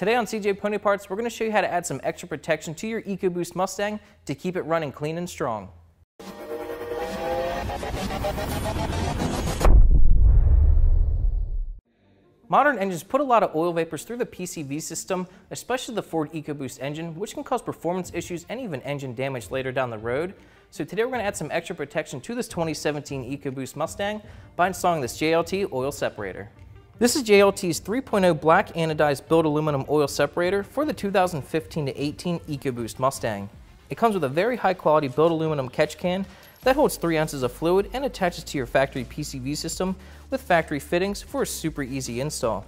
Today on CJ Pony Parts, we're going to show you how to add some extra protection to your EcoBoost Mustang to keep it running clean and strong. Modern engines put a lot of oil vapors through the PCV system, especially the Ford EcoBoost engine, which can cause performance issues and even engine damage later down the road. So today we're going to add some extra protection to this 2017 EcoBoost Mustang by installing this JLT oil separator. This is JLT's 3.0 black anodized build aluminum oil separator for the 2015 to 18 EcoBoost Mustang. It comes with a very high quality build aluminum catch can that holds 3 ounces of fluid and attaches to your factory PCV system with factory fittings for a super easy install.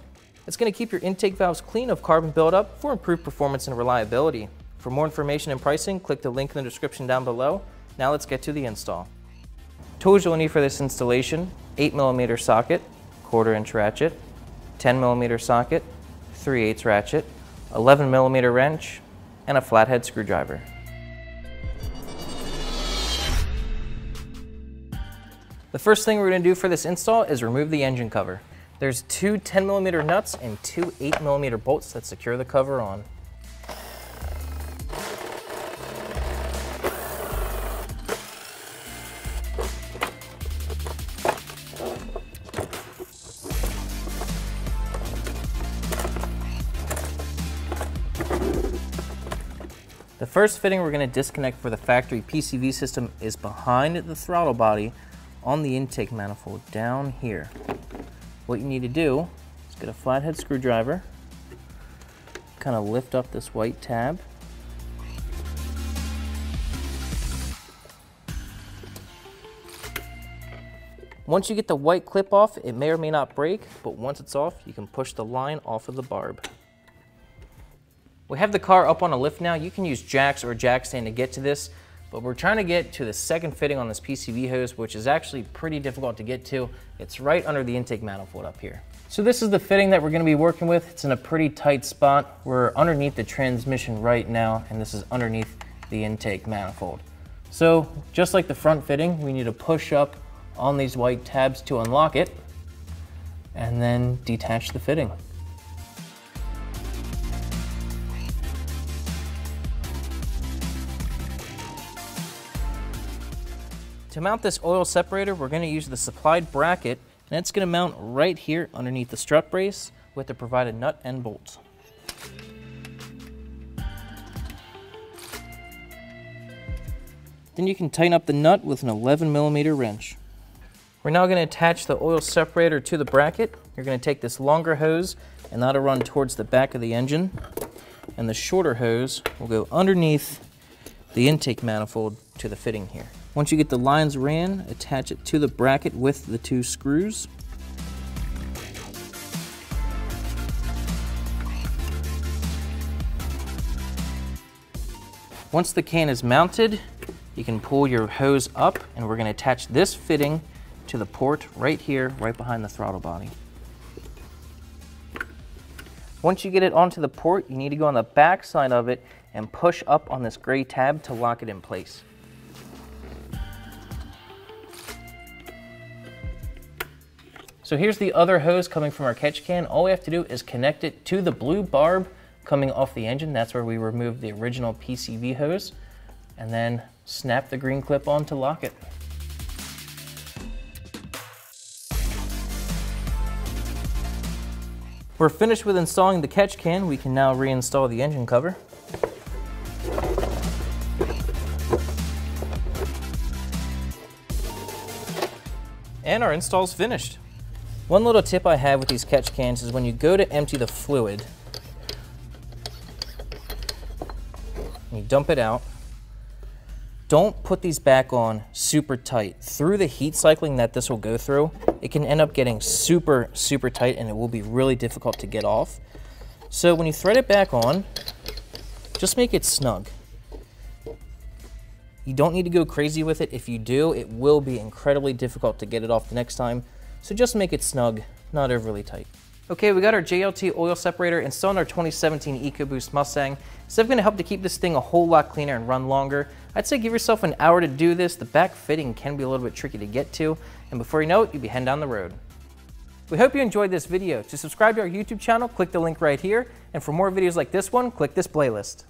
It's going to keep your intake valves clean of carbon buildup for improved performance and reliability. For more information and pricing, click the link in the description down below. Now let's get to the install. Tools you'll need for this installation: 8mm socket, 1/4 inch ratchet, 10mm socket, 3/8 ratchet, 11mm wrench, and a flathead screwdriver. The first thing we're going to do for this install is remove the engine cover. There's 2 10mm nuts and 2 8mm bolts that secure the cover on. The first fitting we're going to disconnect for the factory PCV system is behind the throttle body on the intake manifold down here. What you need to do is get a flathead screwdriver, kind of lift up this white tab, once you get the white clip off, it may or may not break, but once it's off, you can push the line off of the barb. We have the car up on a lift now. You can use jacks or a jack stand to get to this, but we're trying to get to the second fitting on this PCV hose, which is actually pretty difficult to get to. It's right under the intake manifold up here. So this is the fitting that we're going to be working with. It's in a pretty tight spot. We're underneath the transmission right now, and this is underneath the intake manifold. So just like the front fitting, we need to push up on these white tabs to unlock it, and then detach the fitting. To mount this oil separator, we're going to use the supplied bracket, and it's going to mount right here underneath the strut brace with the provided nut and bolts. Then you can tighten up the nut with an 11mm wrench. We're now going to attach the oil separator to the bracket. You're going to take this longer hose, and that'll run towards the back of the engine, and the shorter hose will go underneath the intake manifold to the fitting here. Once you get the lines ran, attach it to the bracket with the 2 screws. Once the can is mounted, you can pull your hose up, and we're going to attach this fitting to the port right here, right behind the throttle body. Once you get it onto the port, you need to go on the back side of it and push up on this gray tab to lock it in place. So here's the other hose coming from our catch can. All we have to do is connect it to the blue barb coming off the engine. That's where we removed the original PCV hose, and then snap the green clip on to lock it. We're finished with installing the catch can. We can now reinstall the engine cover. And our install's finished. One little tip I have with these catch cans is when you go to empty the fluid, and you dump it out, don't put these back on super tight. Through the heat cycling that this will go through, it can end up getting super tight, and it will be really difficult to get off. So when you thread it back on, just make it snug. You don't need to go crazy with it. If you do, it will be incredibly difficult to get it off the next time. So just make it snug, not overly tight. Okay, we got our JLT oil separator installed in our 2017 EcoBoost Mustang. It's definitely going to help to keep this thing a whole lot cleaner and run longer. I'd say give yourself an hour to do this. The back fitting can be a little bit tricky to get to, and before you know it, you'll be heading down the road. We hope you enjoyed this video. To subscribe to our YouTube channel, click the link right here, and for more videos like this one, click this playlist.